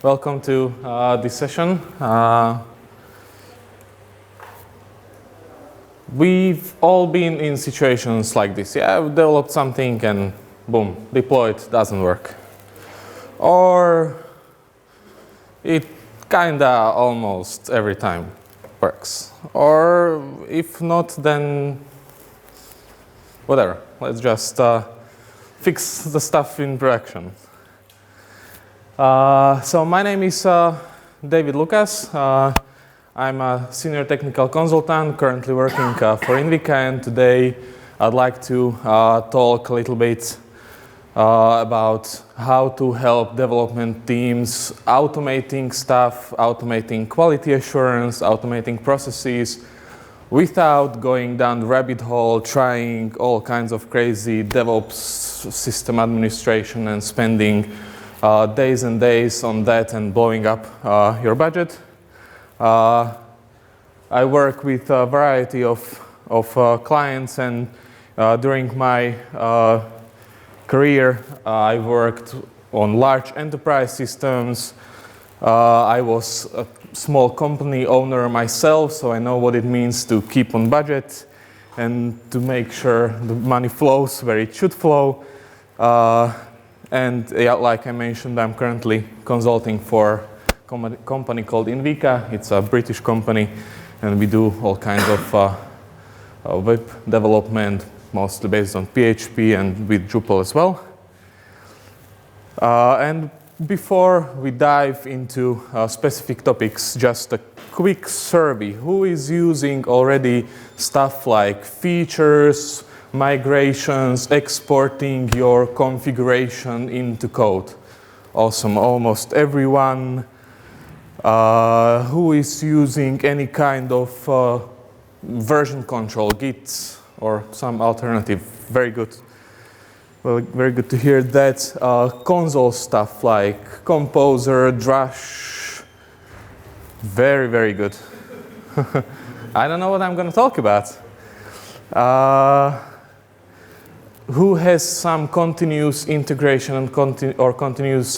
Welcome to this session. We've all been in situations like this. Yeah, we developed something and boom, deployed, doesn't work. Or it kinda almost every time works. Or if not, then whatever. Let's just fix the stuff in production. So my name is David Lukac. I'm a senior technical consultant currently working for Invika, and today I'd like to talk a little bit about how to help development teams automating stuff, automating quality assurance, automating processes without going down the rabbit hole, trying all kinds of crazy DevOps system administration and spending days and days on that and blowing up your budget. I work with a variety of clients, and during my career I worked on large enterprise systems. I was a small company owner myself, so I know what it means to keep on budget and to make sure the money flows where it should flow. And yeah, like I mentioned, I'm currently consulting for a company called Invika. It's a British company, and we do all kinds of web development, mostly based on PHP and with Drupal as well. And before we dive into specific topics, just a quick survey. Who is using already stuff like features, migrations, exporting your configuration into code? Awesome, almost everyone. Who is using any kind of version control, Git or some alternative? Very good. Well, very good to hear that. Console stuff like Composer, Drush. Very, very good. I don't know what I'm going to talk about. Who has some continuous integration and continuous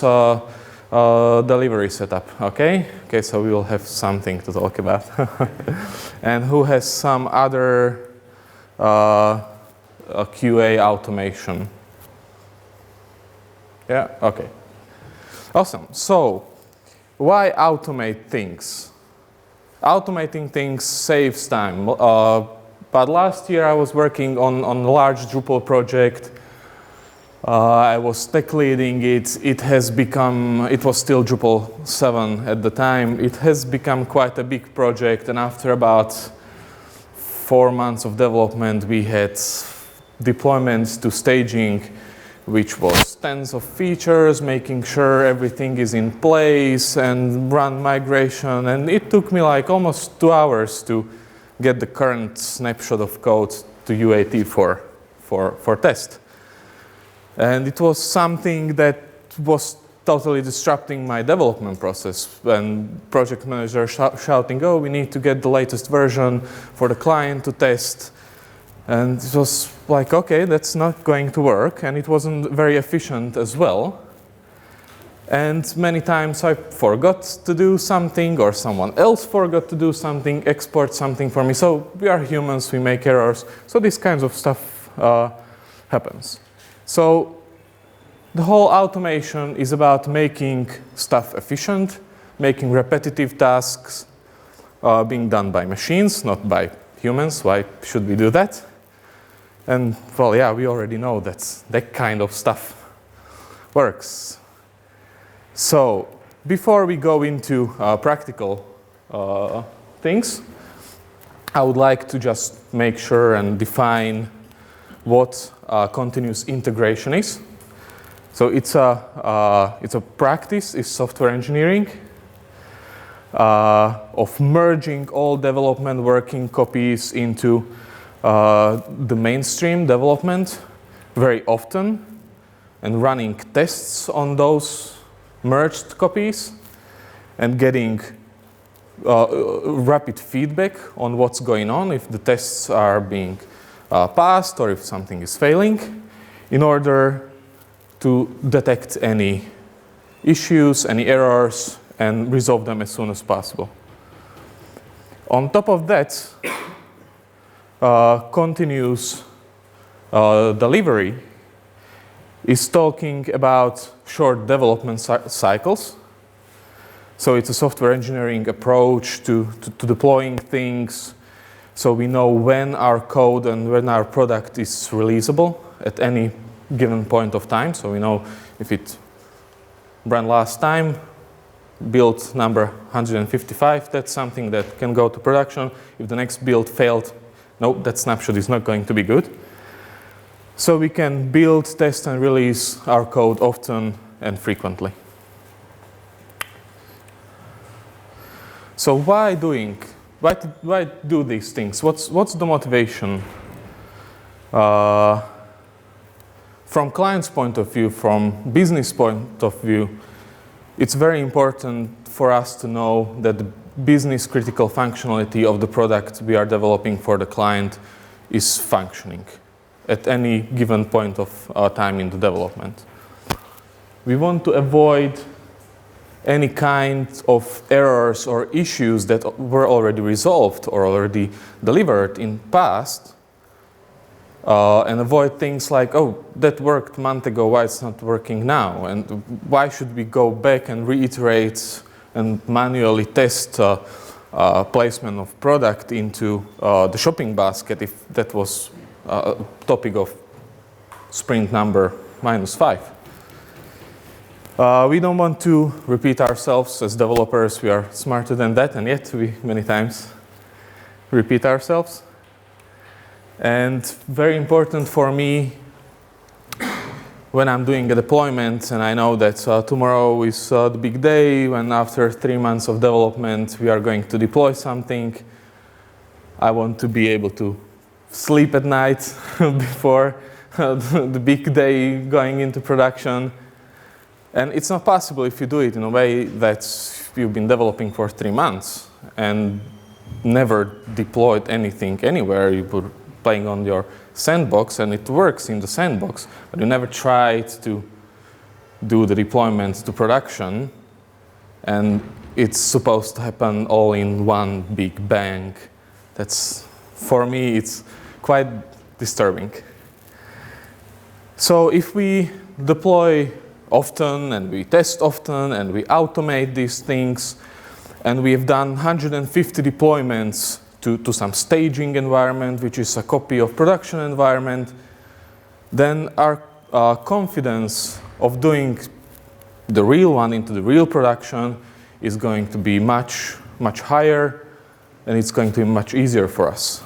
delivery setup? Okay, so we will have something to talk about. And who has some other QA automation? Yeah, okay. Awesome. So, why automate things? Automating things saves time. But last year I was working on a large Drupal project. I was tech leading it. It was still Drupal 7 at the time. It has become quite a big project, and after about 4 months of development, we had deployments to staging, which was tens of features, making sure everything is in place and run migration. And it took me like almost 2 hours to get the current snapshot of code to UAT for test. And it was something that was totally disrupting my development process. When project manager shouting, oh, we need to get the latest version for the client to test. And it was like, okay, that's not going to work. And it wasn't very efficient as well. And many times I forgot to do something, or someone else forgot to do something, export something for me. So we are humans, we make errors. So this kinds of stuff happens. So the whole automation is about making stuff efficient, making repetitive tasks being done by machines, not by humans. Why should we do that? And well, yeah, we already know that kind of stuff works. So before we go into practical things, I would like to just make sure and define what continuous integration is. So it's a practice in software engineering of merging all development working copies into the mainstream development very often and running tests on those merged copies and getting rapid feedback on what's going on, if the tests are being passed or if something is failing, in order to detect any issues, any errors, and resolve them as soon as possible. On top of that, continuous delivery is talking about short development cycles. So it's a software engineering approach to deploying things, so we know when our code and when our product is releasable at any given point of time. So we know if it ran last time, build number 155, that's something that can go to production. If the next build failed, no, that snapshot is not going to be good. So we can build, test, and release our code often and frequently. So why do these things? What's the motivation? From client's point of view, from business point of view, it's very important for us to know that the business critical functionality of the product we are developing for the client is functioning at any given point of time in the development. We want to avoid any kind of errors or issues that were already resolved or already delivered in past, and avoid things like, oh, that worked a month ago, why it's not working now? And why should we go back and reiterate and manually test placement of product into the shopping basket if that was a topic of sprint number -5. We don't want to repeat ourselves as developers. We are smarter than that, and yet we many times repeat ourselves. And very important for me when I'm doing a deployment and I know that tomorrow is the big day when after 3 months of development we are going to deploy something, I want to be able to sleep at night before the big day going into production. And it's not possible if you do it in a way that you've been developing for 3 months and never deployed anything anywhere. You were playing on your sandbox and it works in the sandbox, but you never tried to do the deployment to production, and it's supposed to happen all in one big bang. That's, for me, it's quite disturbing. So if we deploy often and we test often and we automate these things, and we have done 150 deployments to some staging environment, which is a copy of production environment, then our confidence of doing the real one into the real production is going to be much, much higher, and it's going to be much easier for us.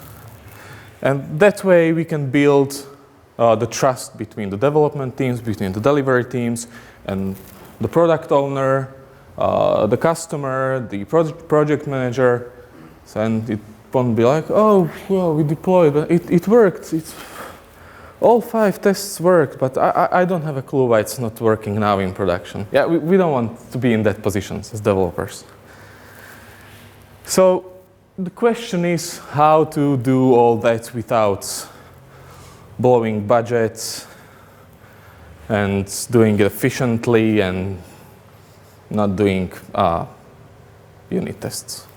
And that way we can build the trust between the development teams, between the delivery teams, and the product owner, the customer, the project manager. And it won't be like, oh, well, we deployed, but it worked. All 5 tests worked, but I don't have a clue why it's not working now in production. Yeah, we don't want to be in that position as developers. So the question is how to do all that without blowing budgets and doing it efficiently and not doing unit tests,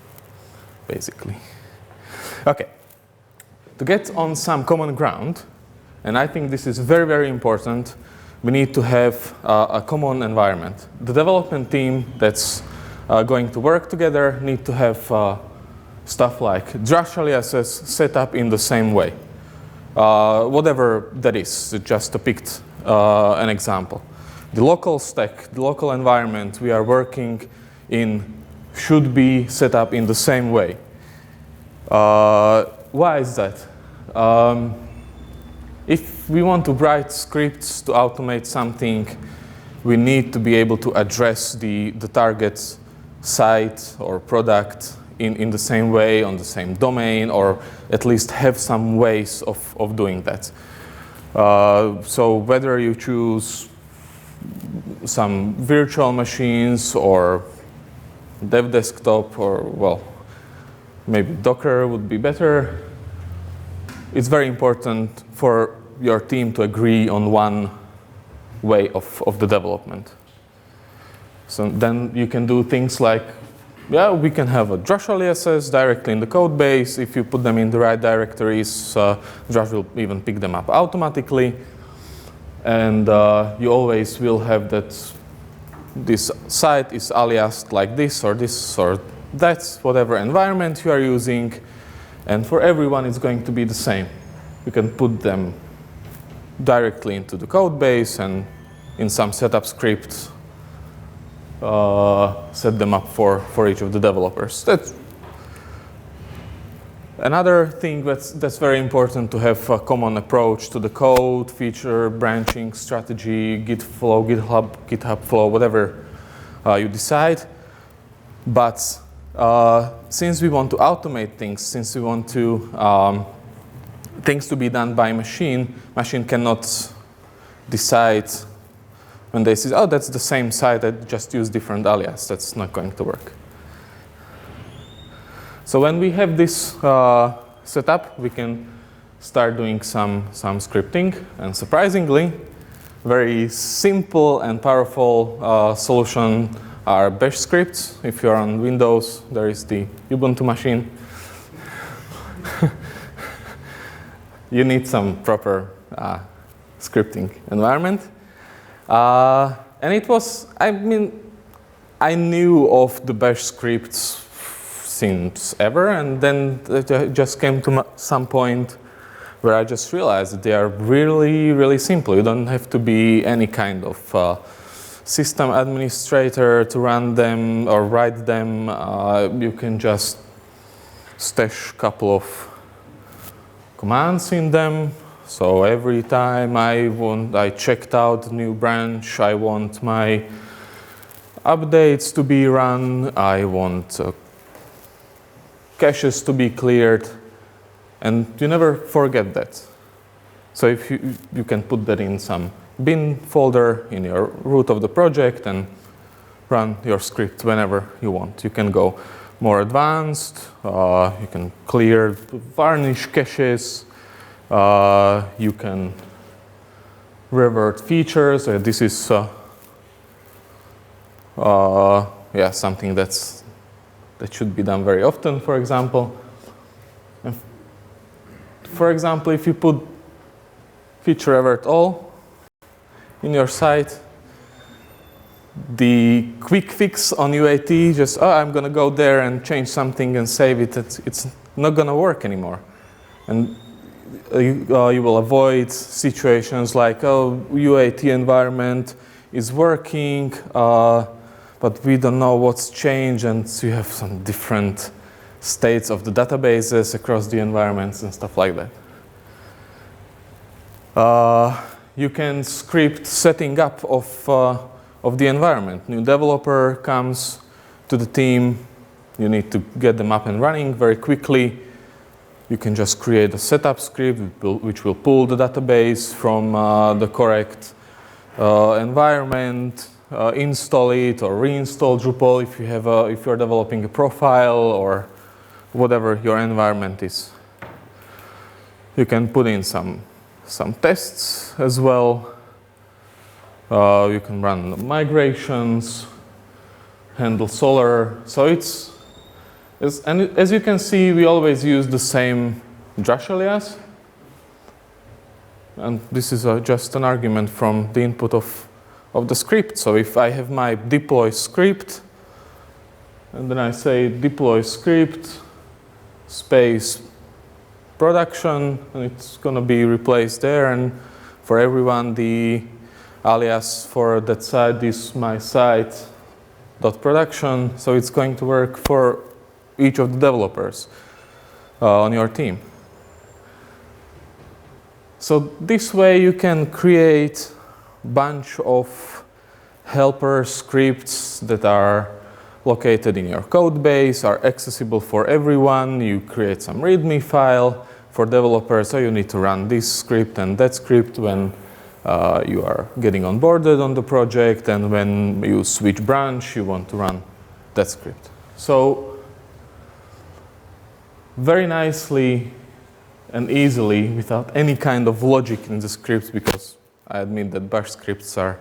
basically. Okay, to get on some common ground, and I think this is very, very important, we need to have a common environment. The development team that's going to work together need to have stuff like Drush aliases set up in the same way. Whatever that is, just to pick an example. The local stack, the local environment we are working in should be set up in the same way. Why is that? If we want to write scripts to automate something, we need to be able to address the target site or product in the same way, on the same domain, or at least have some ways of doing that. So whether you choose some virtual machines or dev desktop, or, well, maybe Docker would be better, it's very important for your team to agree on one way of the development. So then you can do things like, yeah, we can have a Drush aliases directly in the code base. If you put them in the right directories, Drush will even pick them up automatically. And you always will have that this site is aliased like this or that's whatever environment you are using. And for everyone, it's going to be the same. You can put them directly into the code base and in some setup script, set them up for each of the developers. That's another thing that's very important, to have a common approach to the code, feature, branching, strategy, Git flow, GitHub flow, whatever you decide. But since we want to automate things, since we want to things to be done by machine cannot decide when they say, oh, that's the same site, I just use different alias. That's not going to work. So when we have this set up, we can start doing some scripting. And surprisingly, very simple and powerful solution are bash scripts. If you're on Windows, there is the Ubuntu machine. You need some proper scripting environment. And it was, I mean, I knew of the bash scripts since ever, and then it just came to some point where I just realized that they are really, really simple. You don't have to be any kind of system administrator to run them or write them. You can just stash a couple of commands in them. So every time I checked out a new branch, I want my updates to be run, I want caches to be cleared, and you never forget that. So if you can put that in some bin folder in your root of the project and run your script whenever you want. You can go more advanced, you can clear varnish caches, you can revert features. This is something that should be done very often, for example. And for example, if you put feature revert all in your site, the quick fix on UAT, just, oh, I'm going to go there and change something and save it, it's not going to work anymore. And you will avoid situations like, oh, UAT environment is working, but we don't know what's changed, and so you have some different states of the databases across the environments and stuff like that. You can script setting up of the environment. New developer comes to the team, you need to get them up and running very quickly. You can just create a setup script which will pull the database from the correct environment, install it or reinstall Drupal if you're developing a profile or whatever your environment is. You can put in some tests as well. You can run migrations, handle Solar. So and as you can see, we always use the same Drush alias. And this is just an argument from the input of the script. So if I have my deploy script, and then I say deploy script space production, and it's going to be replaced there. And for everyone, the alias for that site is my site.production. So it's going to work for each of the developers on your team. So this way you can create a bunch of helper scripts that are located in your code base, are accessible for everyone. You create some README file for developers, so you need to run this script and that script when you are getting onboarded on the project, and when you switch branch, you want to run that script. So very nicely and easily, without any kind of logic in the scripts, because I admit that bash scripts are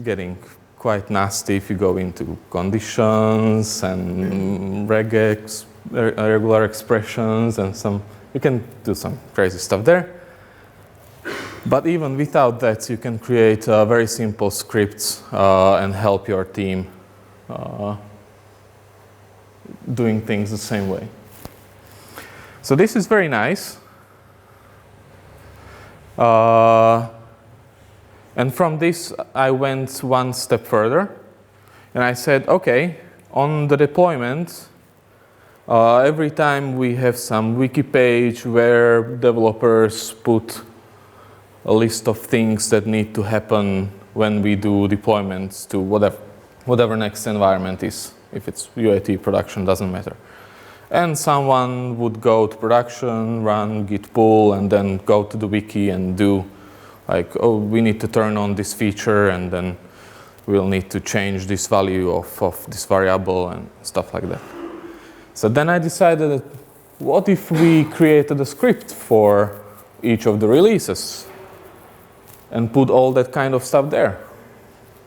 getting quite nasty if you go into conditions and regex, regular expressions, and you can do some crazy stuff there. But even without that, you can create very simple scripts and help your team doing things the same way. So this is very nice. And from this, I went one step further. And I said, OK, on the deployment, every time we have some wiki page where developers put a list of things that need to happen when we do deployments to whatever next environment is. If it's UAT, production, doesn't matter. And someone would go to production, run git pull, and then go to the wiki and do like, oh, we need to turn on this feature, and then we'll need to change this value of this variable and stuff like that. So then I decided that what if we created a script for each of the releases and put all that kind of stuff there?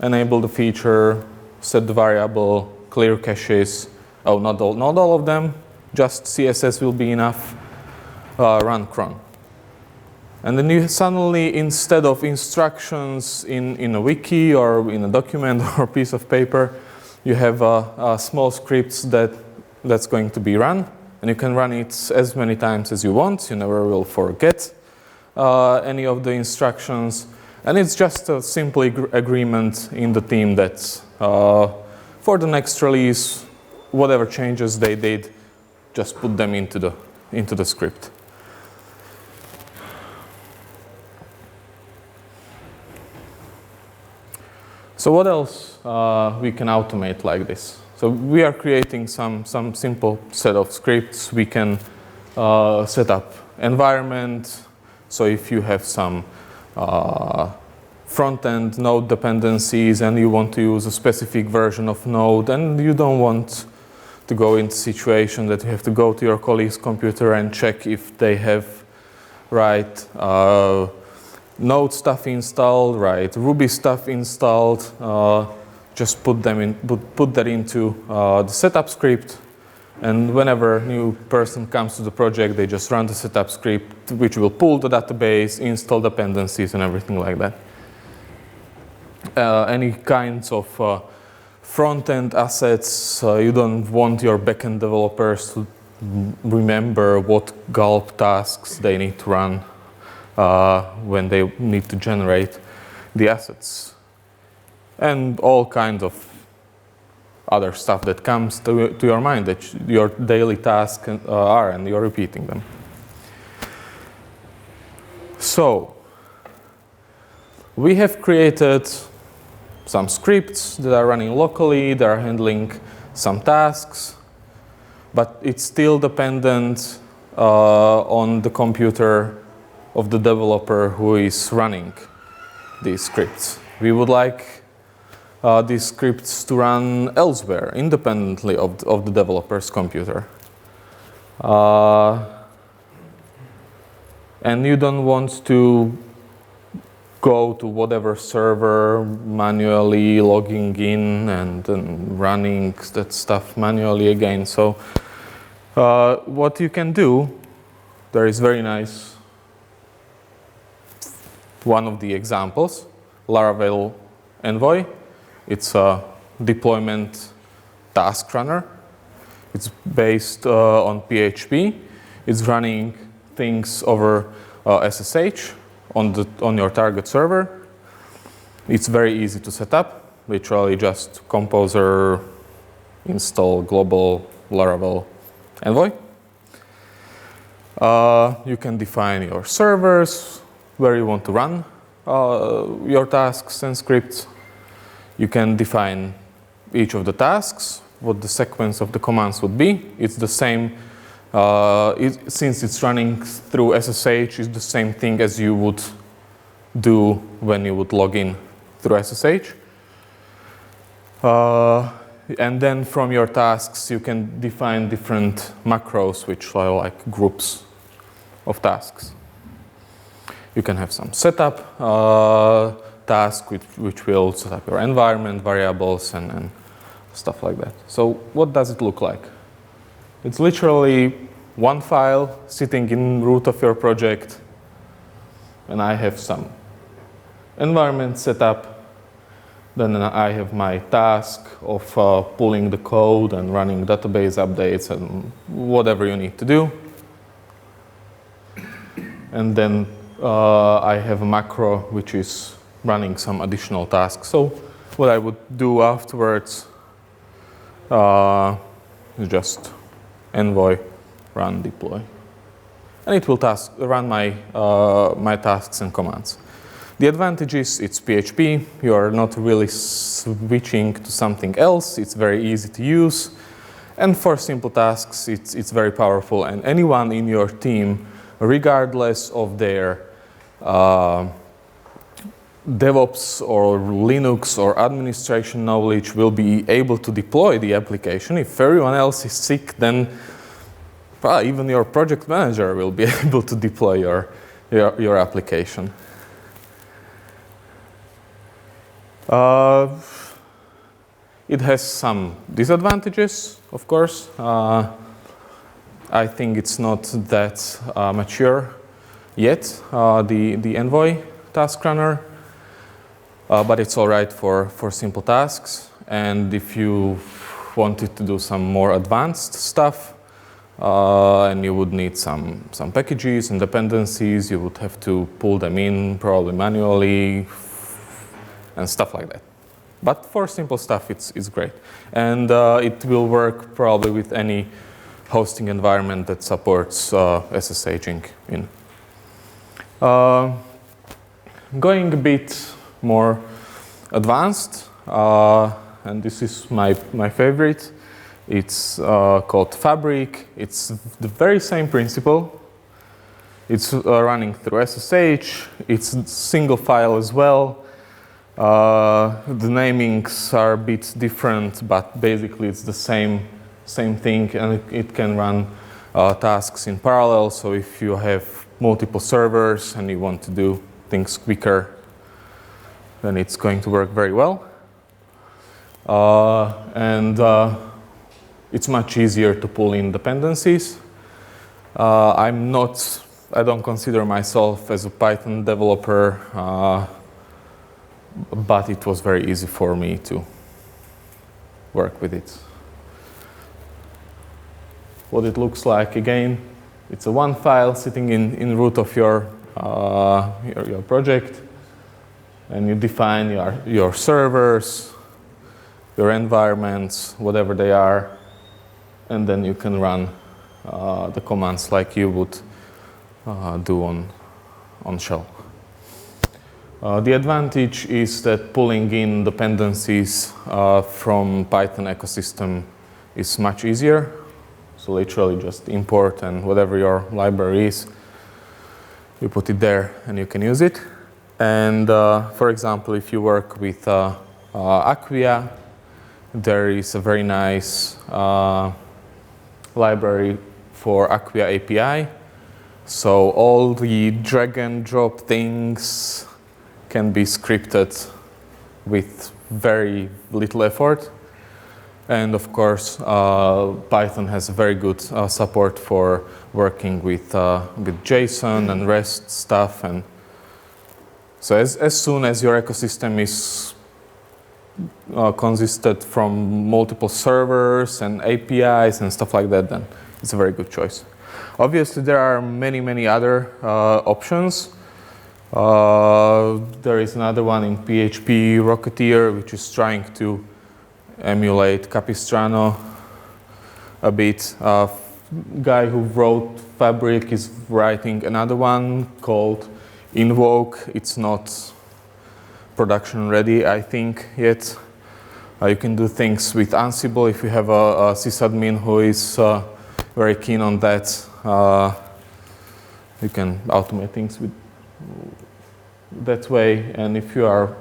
Enable the feature, set the variable, clear caches. Oh, not all of them, just CSS will be enough. Run cron. And then you suddenly, instead of instructions in a wiki or in a document or a piece of paper, you have small scripts that's going to be run. And you can run it as many times as you want. You never will forget any of the instructions. And it's just a simple agreement in the team that for the next release, whatever changes they did, just put them into the script. So what else we can automate like this? So we are creating some simple set of scripts. We can set up environment. So if you have some front-end Node dependencies and you want to use a specific version of Node and you don't want to go into a situation that you have to go to your colleague's computer and check if they have right Node stuff installed, right Ruby stuff installed, just put that into the setup script, and whenever a new person comes to the project, they just run the setup script, which will pull the database, install dependencies, and everything like that. Any kinds of front-end assets, you don't want your backend developers to remember what gulp tasks they need to run when they need to generate the assets. And all kinds of other stuff that comes to your mind that your daily tasks are, and you're repeating them. So we have created some scripts that are running locally, that are handling some tasks, but it's still dependent on the computer of the developer who is running these scripts. We would like these scripts to run elsewhere, independently of the developer's computer. And you don't want to go to whatever server manually logging in and then running that stuff manually again. So what you can do, there is very nice one of the examples, Laravel Envoy. It's a deployment TaskRunner. It's based on PHP. It's running things over SSH on your target server. It's very easy to set up. Literally just Composer, install global Laravel Envoy. You can define your servers, where you want to run your tasks and scripts. You can define each of the tasks, what the sequence of the commands would be. It's the same, since it's running through SSH, it's the same thing as you would do when you would log in through SSH. And then from your tasks, you can define different macros, which are like groups of tasks. You can have some setup task which will set up your environment variables and stuff like that. So what does it look like? It's literally one file sitting in root of your project, and I have some environment set up. Then I have my task of pulling the code and running database updates and whatever you need to do. And then I have a macro which is running some additional tasks. So what I would do afterwards is just envoy run deploy. And it will run my, my tasks and commands. The advantage is it's PHP. You're not really switching to something else. It's very easy to use. And for simple tasks, it's very powerful. And anyone in your team, regardless of their DevOps or Linux or administration knowledge, will be able to deploy the application. If everyone else is sick, then even your project manager will be able to deploy your application. It has some disadvantages, of course. I think it's not that mature yet, the Envoy TaskRunner, but it's all right for simple tasks. And if you wanted to do some more advanced stuff, and you would need some packages and dependencies, you would have to pull them in probably manually, and stuff like that. But for simple stuff, it's great. And it will work probably with any hosting environment that supports SSHing in. Going a bit more advanced, and this is my favorite. It's called Fabric. It's the very same principle. It's running through SSH. It's a single file as well. The namings are a bit different, but basically it's the same thing, and it can run tasks in parallel. So if you have multiple servers and you want to do things quicker, then it's going to work very well. And it's much easier to pull in dependencies. I don't consider myself as a Python developer, but it was very easy for me to work with it. What it looks like, again, it's a one file sitting in root of your project, and you define your servers, your environments, whatever they are, and then you can run the commands like you would do on shell. The advantage is that pulling in dependencies from Python ecosystem is much easier. So literally just import, and whatever your library is, you put it there and you can use it. And for example, if you work with Acquia, there is a very nice library for Acquia API. So all the drag and drop things can be scripted with very little effort. And of course, Python has very good support for working with JSON and REST stuff. And so as soon as your ecosystem is consisted from multiple servers and APIs and stuff like that, then it's a very good choice. Obviously, there are many other options. There is another one in PHP, Rocketeer, which is trying to emulate Capistrano a bit. Guy who wrote Fabric is writing another one called Invoke. It's not production ready, I think, yet. You can do things with Ansible if you have a sysadmin who is very keen on that. You can automate things with that way. And if you are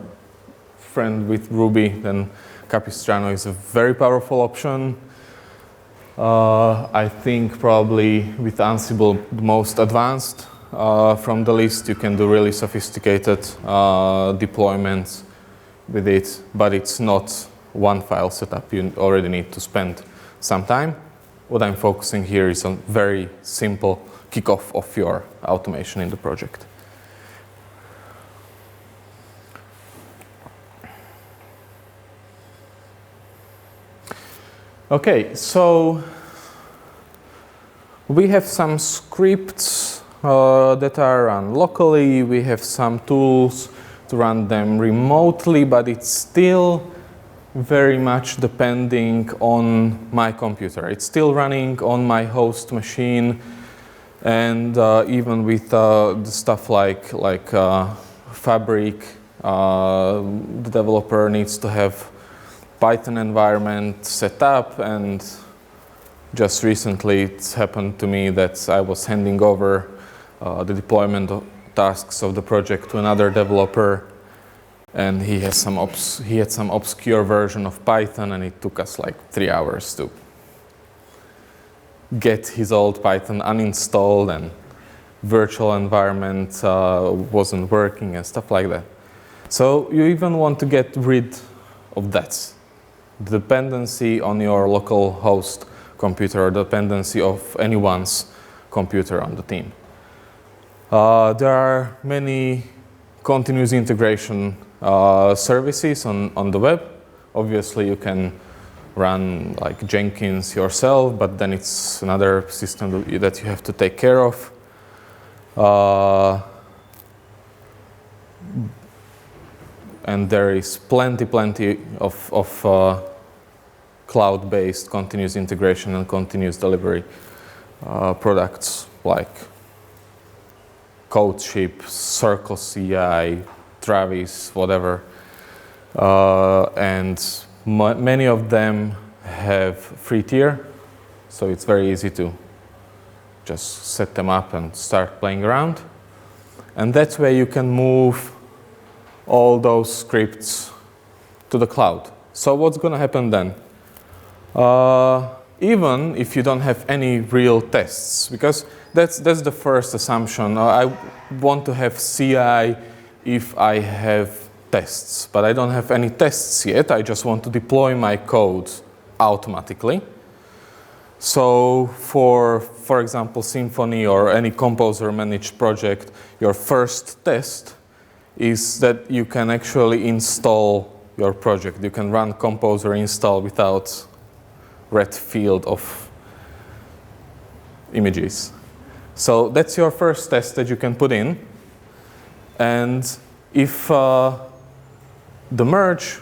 friend with Ruby, then Capistrano is a very powerful option. I think probably with Ansible the most advanced. from the list. You can do really sophisticated deployments with it, but it's not one file setup. You already need to spend some time. What I'm focusing here is on very simple kickoff of your automation in the project. Okay, so we have some scripts that are run locally. We have some tools to run them remotely, but it's still very much depending on my computer. It's still running on my host machine, and even with the stuff like Fabric, the developer needs to have Python environment set up, and just recently it's happened to me that I was handing over the deployment tasks of the project to another developer, and he had some obscure version of Python, and it took us like 3 hours to get his old Python uninstalled, and virtual environment wasn't working and stuff like that. So you even want to get rid of that dependency on your local host computer, or dependency of anyone's computer on the team. There are many continuous integration services on the web. Obviously, you can run like Jenkins yourself, but then it's another system that you have to take care of. And there is plenty of cloud-based continuous integration and continuous delivery products like CodeShip, Circle CI, Travis, whatever. And many of them have free tier, so it's very easy to just set them up and start playing around. And that's where you can move all those scripts to the cloud. So what's going to happen then? Even if you don't have any real tests, because that's the first assumption. I want to have CI if I have tests, but I don't have any tests yet. I just want to deploy my code automatically. So for example, Symfony or any Composer managed project, your first test is that you can actually install your project. You can run Composer install without red field of images. So that's your first test that you can put in. And if the merge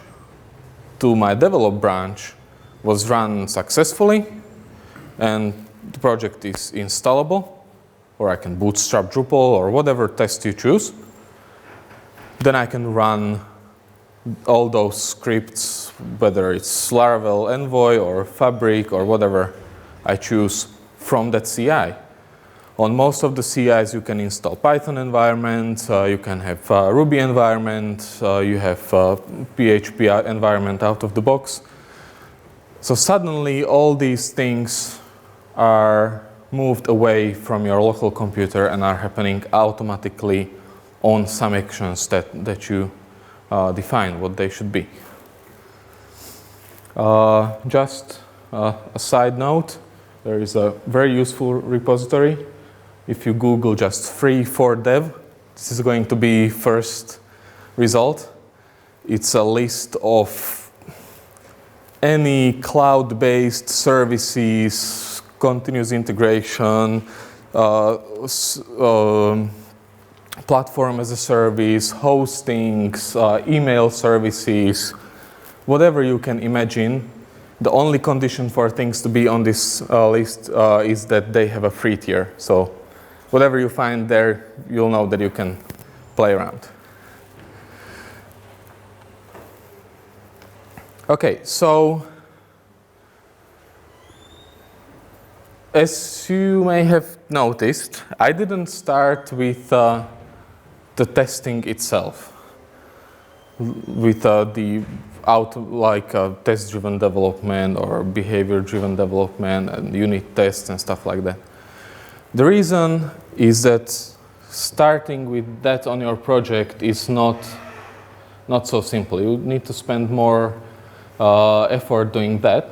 to my develop branch was run successfully and the project is installable, or I can bootstrap Drupal or whatever test you choose, then I can run all those scripts, whether it's Laravel Envoy or Fabric or whatever I choose from that CI. On most of the CIs, you can install Python environment, you can have Ruby environment, you have PHP environment out of the box. So suddenly, all these things are moved away from your local computer and are happening automatically on some actions that you define what they should be. Just a side note, there is a very useful repository. If you Google just free for dev, this is going to be first result. It's a list of any cloud-based services, continuous integration, platform as a service, hostings, email services, whatever you can imagine. The only condition for things to be on this list is that they have a free tier. So whatever you find there, you'll know that you can play around. Okay, so as you may have noticed, I didn't start with the testing itself, with the test-driven development or behavior-driven development and unit tests and stuff like that. The reason is that starting with that on your project is not so simple. You need to spend more effort doing that.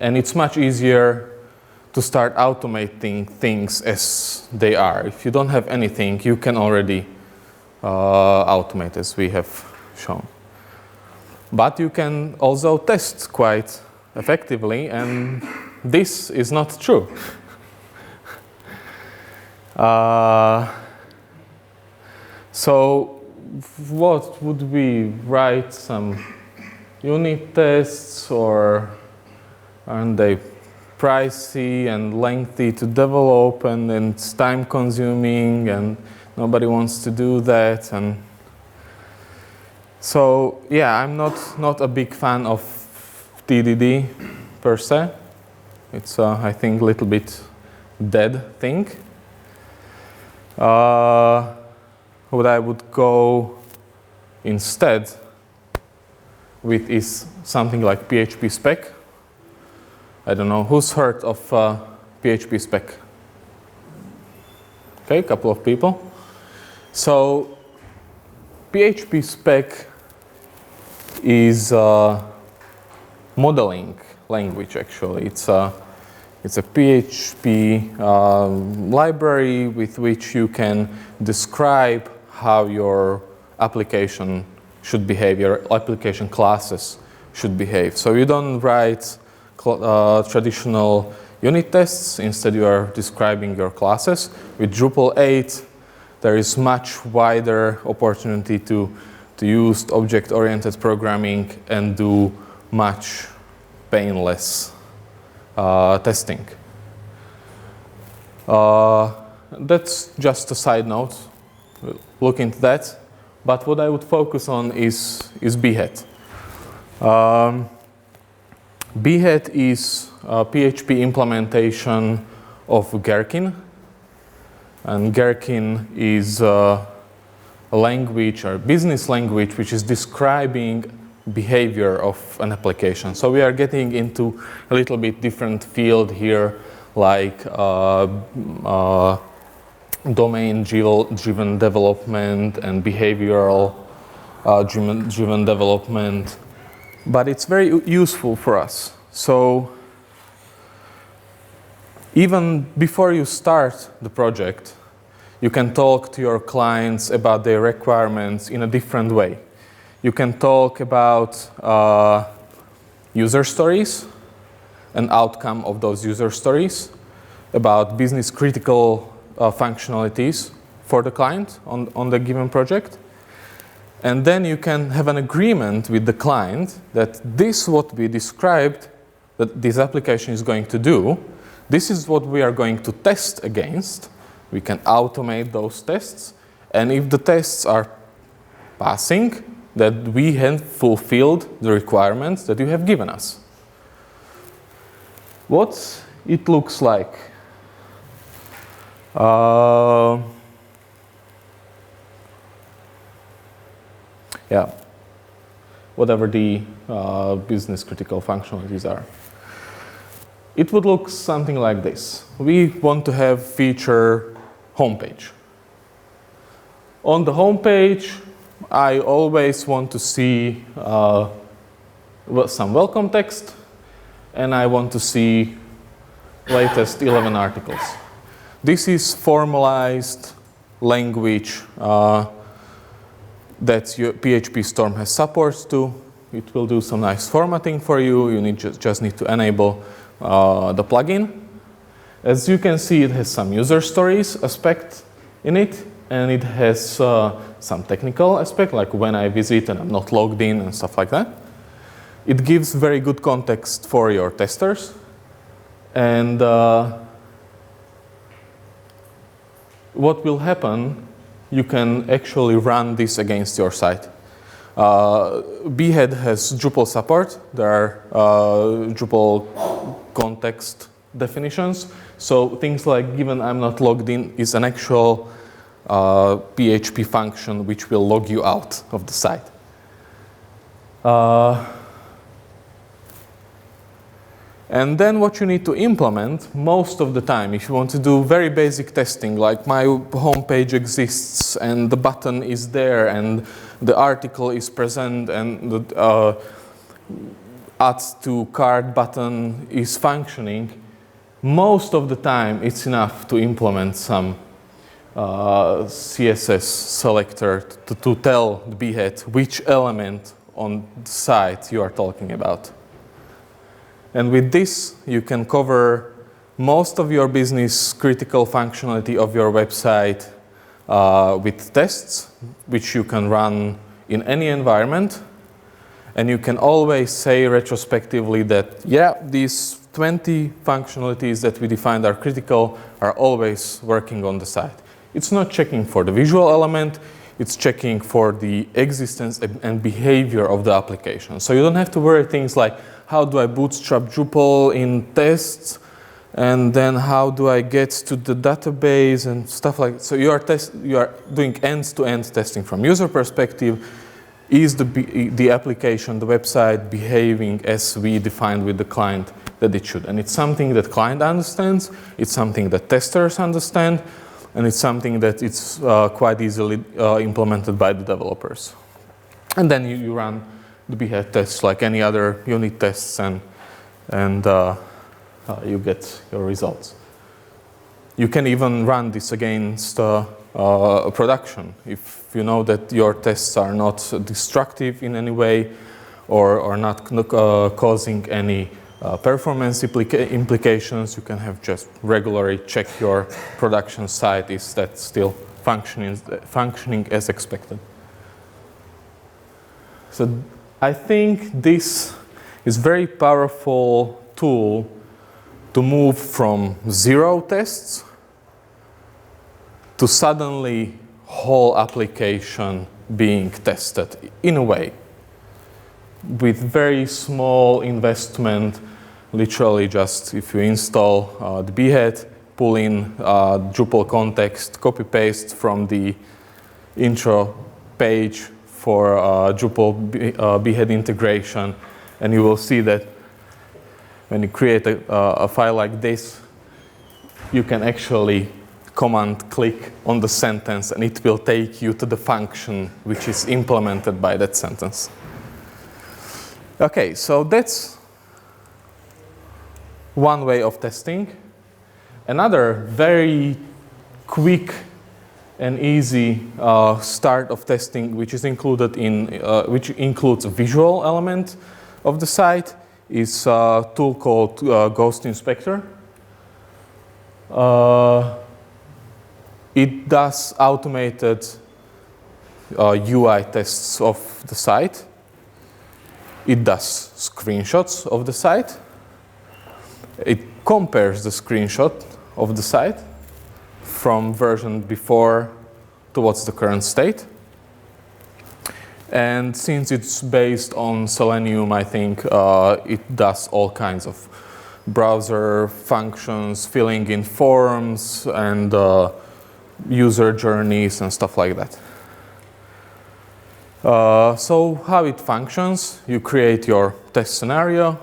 And it's much easier to start automating things as they are. If you don't have anything, you can already automate, as we have shown. But you can also test quite effectively, and this is not true. So what would we write? Some unit tests, or aren't they pricey and lengthy to develop, and it's time consuming, and nobody wants to do that? And so yeah, I'm not a big fan of TDD per se. It's I think a little bit dead thing. What I would go instead with is something like PHP spec. I don't know, who's heard of PHP spec? Okay, a couple of people. So PHP spec is a modeling language, actually. It's a PHP library with which you can describe how your application should behave, your application classes should behave. So you don't write traditional unit tests. Instead, you are describing your classes. With Drupal 8, there is much wider opportunity to use object-oriented programming and do much painless testing. That's just a side note. We'll look into that. But what I would focus on is Behead. Behead is a PHP implementation of Gherkin. And Gherkin is a language or business language which is describing behavior of an application. So we are getting into a little bit different field here, like domain-driven development and behavioral driven development. But it's very useful for us. So even before you start the project, you can talk to your clients about their requirements in a different way. You can talk about user stories, an outcome of those user stories, about business critical functionalities for the client on the given project. And then you can have an agreement with the client that this what we described that this application is going to do. This is what we are going to test against. We can automate those tests. And if the tests are passing, that we have fulfilled the requirements that you have given us. What it looks like. Yeah, whatever the business critical functionalities are. It would look something like this. We want to have feature homepage. On the homepage, I always want to see some welcome text, and I want to see latest 11 articles. This is formalized language that your PHP Storm has support to. It will do some nice formatting for you. You just need to enable the plugin. As you can see, it has some user stories aspect in it, and it has some technical aspect, like when I visit and I'm not logged in and stuff like that. It gives very good context for your testers. And what will happen, you can actually run this against your site. Behead has Drupal support. There are Drupal context definitions. So things like given I'm not logged in is an actual PHP function which will log you out of the site. And then what you need to implement most of the time, if you want to do very basic testing, like my home page exists and the button is there and the article is present and the add to cart button is functioning, most of the time it's enough to implement some CSS selector to tell the Behead which element on the site you are talking about. And with this, you can cover most of your business critical functionality of your website with tests, which you can run in any environment. And you can always say retrospectively that, yeah, these 20 functionalities that we defined are critical are always working on the site. It's not checking for the visual element, it's checking for the existence and behavior of the application. So you don't have to worry things like, how do I bootstrap Drupal in tests? And then how do I get to the database and stuff like that. So you are doing end-to-end testing from user perspective. Is the application, the website behaving as we defined with the client that it should? And it's something that client understands, it's something that testers understand, and it's something that it's quite easily implemented by the developers. And then you run the Bhead tests like any other unit tests, and you get your results. You can even run this against production if you know that your tests are not destructive in any way or not causing any performance implications. You can have just regularly check your production site, is that still functioning as expected. So I think this is very powerful tool to move from 0 tests to suddenly whole application being tested in a way with very small investment, literally just if you install the Behead, pull in Drupal context, copy paste from the intro page for Drupal Behead integration, and you will see that when you create a file like this, you can actually command click on the sentence and it will take you to the function which is implemented by that sentence. Okay, so that's one way of testing. Another very quick and easy start of testing, which is included in, which includes a visual element of the site, is a tool called Ghost Inspector. It does automated UI tests of the site. It does screenshots of the site. It compares the screenshot of the site from version before towards the current state. And since it's based on Selenium, I think it does all kinds of browser functions, filling in forms, and user journeys and stuff like that. So how it functions, you create your test scenario.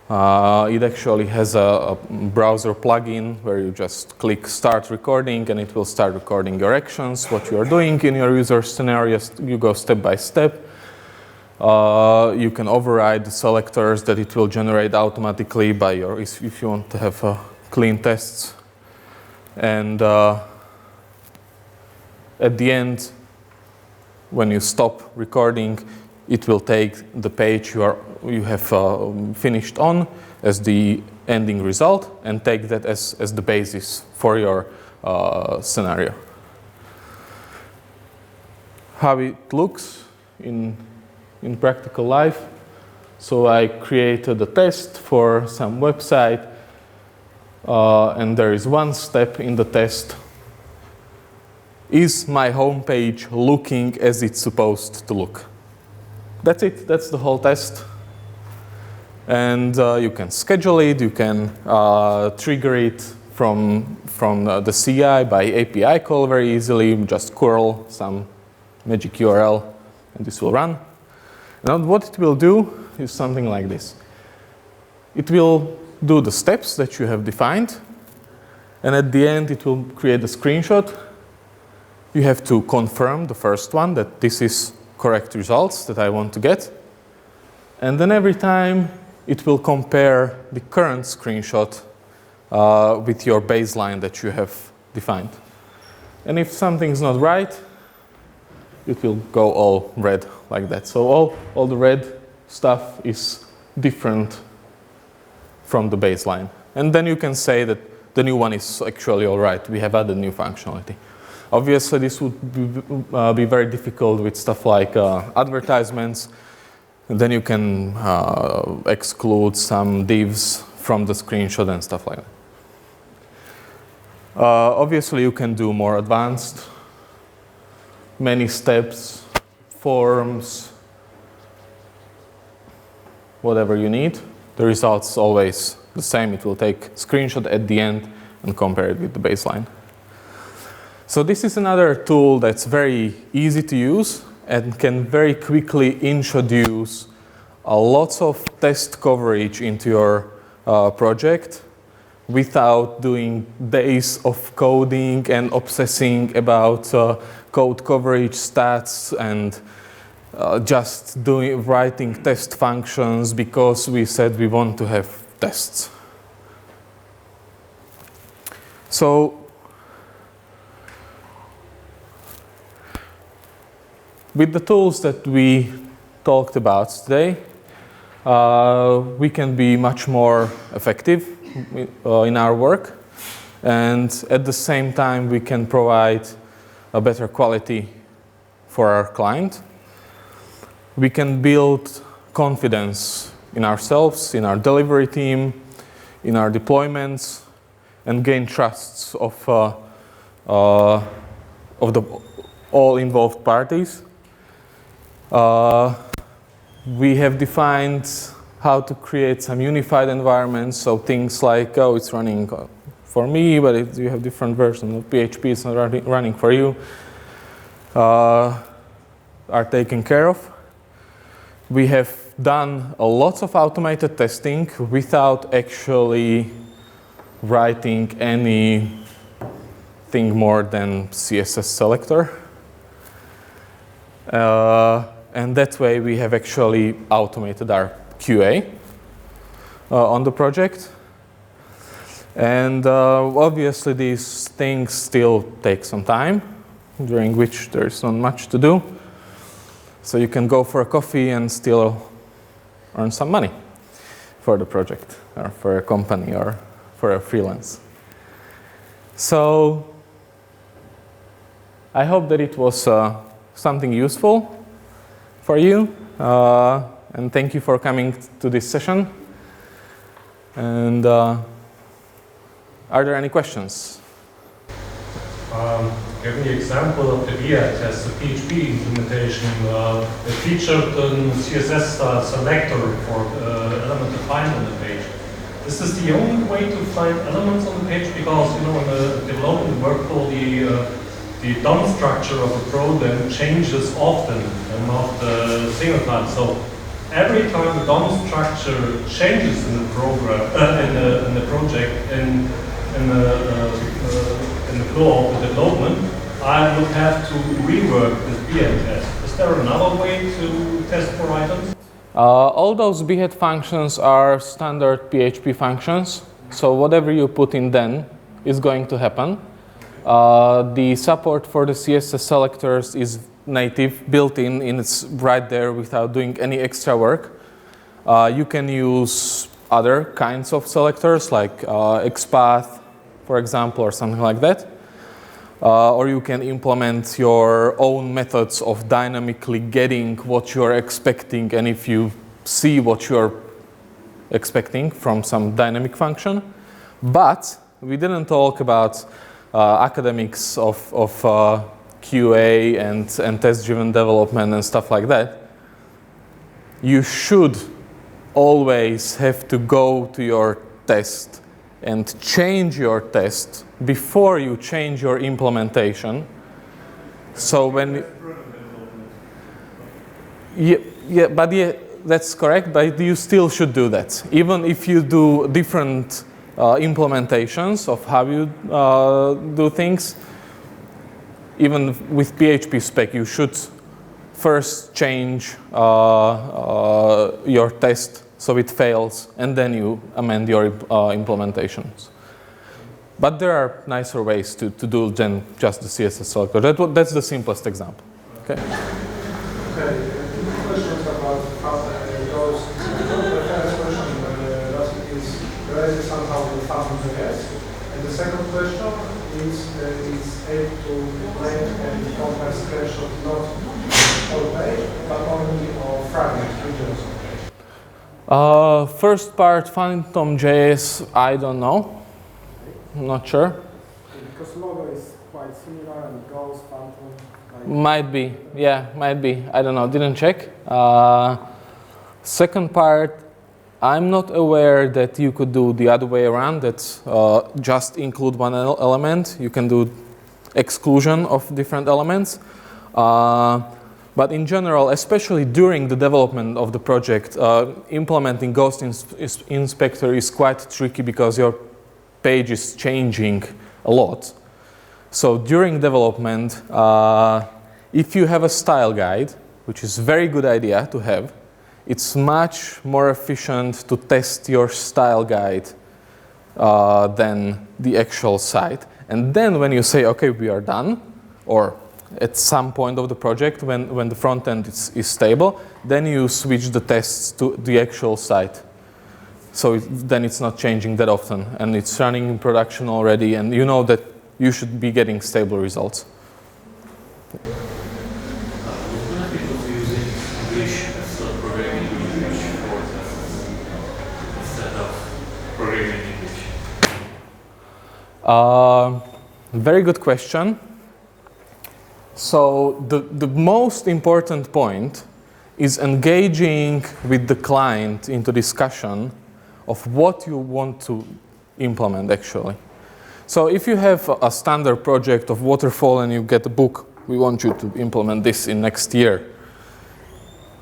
It actually has a browser plugin where you just click start recording and it will start recording your actions, what you are doing in your user scenarios. You go step by step. You can override the selectors that it will generate automatically by your, if you want to have clean tests. And at the end, when you stop recording, it will take the page you have finished on as the ending result and take that as the basis for your scenario. How it looks in practical life. So I created a test for some website, and there is one step in the test. Is my home page looking as it's supposed to look? That's it. That's the whole test. And you can schedule it. You can trigger it from the CI by API call very easily. Just curl some magic URL, and this will run. Now what it will do is something like this. it will do the steps that you have defined, and at the end it will create a screenshot. You have to confirm the first one that this is correct results that I want to get. And then every time it will compare the current screenshot with your baseline that you have defined. And if something's not right, it will go all red like that. So all the red stuff is different from the baseline. And then you can say that the new one is actually all right. We have added new functionality. Obviously, this would be very difficult with stuff like advertisements. And then you can exclude some divs from the screenshot and stuff like that. Obviously, you can do more advanced, many steps, forms, whatever you need. The result's always the same. It will take screenshot at the end and compare it with the baseline. So this is another tool that's very easy to use and can very quickly introduce lots of test coverage into your project without doing days of coding and obsessing about code coverage stats and just writing test functions because we said we want to have tests. So with the tools that we talked about today, we can be much more effective in our work, and at the same time we can provide a better quality for our client. We can build confidence in ourselves, in our delivery team, in our deployments, and gain trusts of the all involved parties. We have defined how to create some unified environments, so things like, oh, it's running for me, but you have different versions of PHP, it's not running for you, are taken care of. We have done a lot of automated testing without actually writing anything more than CSS selector. And that way we have actually automated our QA on the project. And obviously these things still take some time, during which there's not much to do. So you can go for a coffee and still earn some money for the project, or for a company, or for a freelance. So I hope that it was something useful for you. And thank you for coming to this session. And are there any questions? Given the example of the Behead test, the PHP implementation, it featured a CSS selector for element to find on the page. Is this the only way to find elements on the page? Because in the development workflow, the DOM structure of a program changes often and not single time. So every time the DOM structure changes in the program, in the project, in the flow of the development, I would have to rework this Behead test. Is there another way to test for items? All those Behead functions are standard PHP functions. So whatever you put in then is going to happen. The support for the CSS selectors is native, built in, and it's right there without doing any extra work. You can use other kinds of selectors like XPath, for example, or something like that. Or you can implement your own methods of dynamically getting what you're expecting, and if you see what you're expecting from some dynamic function. But we didn't talk about academics of QA and test-driven development and stuff like that. You should always have to go to your test and change your test before you change your implementation. So when that's correct, but you still should do that. Even if you do different implementations of how you do things, even with PHP spec, you should first change your test so it fails, and then you amend your implementations. But there are nicer ways to do than just the CSS selector. That's the simplest example. Okay. Okay. Two questions about how those. The first question is related somehow with Automatization, and the second question is able to make and compare screenshot not whole page, but only of fragment regions of page. First part, Phantom.js, I don't know. I'm not sure. Because logo is quite similar and goes Phantom. Might be, yeah, might be. I don't know, didn't check. Second part, I'm not aware that you could do the other way around, that just include one element. You can do exclusion of different elements. But in general, especially during the development of the project, implementing Ghost Inspector is quite tricky because your page is changing a lot. So during development, if you have a style guide, which is a very good idea to have, it's much more efficient to test your style guide than the actual site. And then when you say, okay, we are done, or at some point of the project when the front end is stable, then you switch the tests to the actual site. So then it's not changing that often, and it's running in production already, and you know that you should be getting stable results. Very good question. So the most important point is engaging with the client into discussion of what you want to implement actually. So if you have a standard project of waterfall and you get a book, we want you to implement this in next year.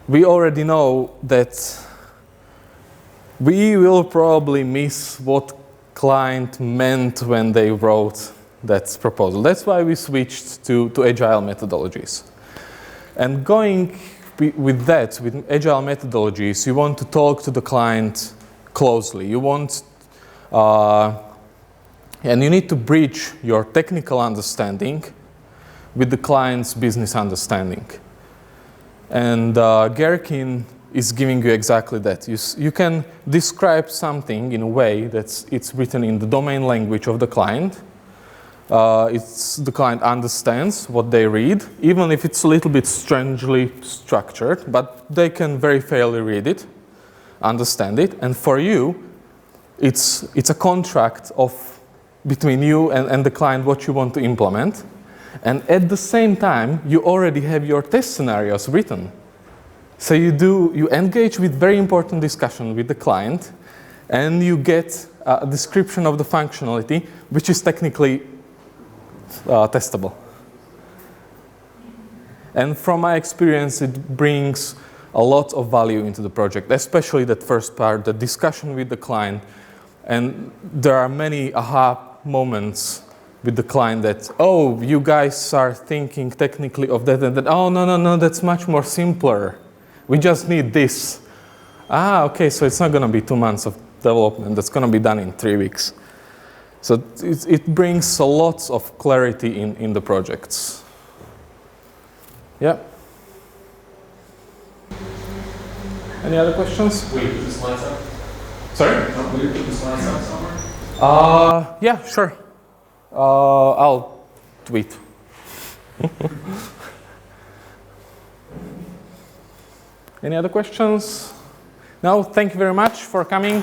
We already know that we will probably miss what client meant when they wrote that proposal. That's why we switched to agile methodologies. And going with that, with agile methodologies, you want to talk to the client closely. You want, and you need to bridge your technical understanding with the client's business understanding. And Gherkin is giving you exactly that. You can describe something in a way that it's written in the domain language of the client. The client understands what they read, even if it's a little bit strangely structured, but they can very fairly read it, understand it, and for you, it's a contract between you and the client what you want to implement, and at the same time, you already have your test scenarios written. So you engage with very important discussion with the client, and you get a description of the functionality, which is technically testable. And from my experience, it brings a lot of value into the project, especially that first part, the discussion with the client. And there are many aha moments with the client that, oh, you guys are thinking technically of that and that. Oh, no, that's much more simpler. We just need this. Okay, so it's not going to be 2 months of development. That's going to be done in 3 weeks. So it brings a lot of clarity in the projects. Yeah. Any other questions? Will you put the slides up? Sorry? Will you put the slides up somewhere? Yeah, sure. I'll tweet. Any other questions? No, thank you very much for coming.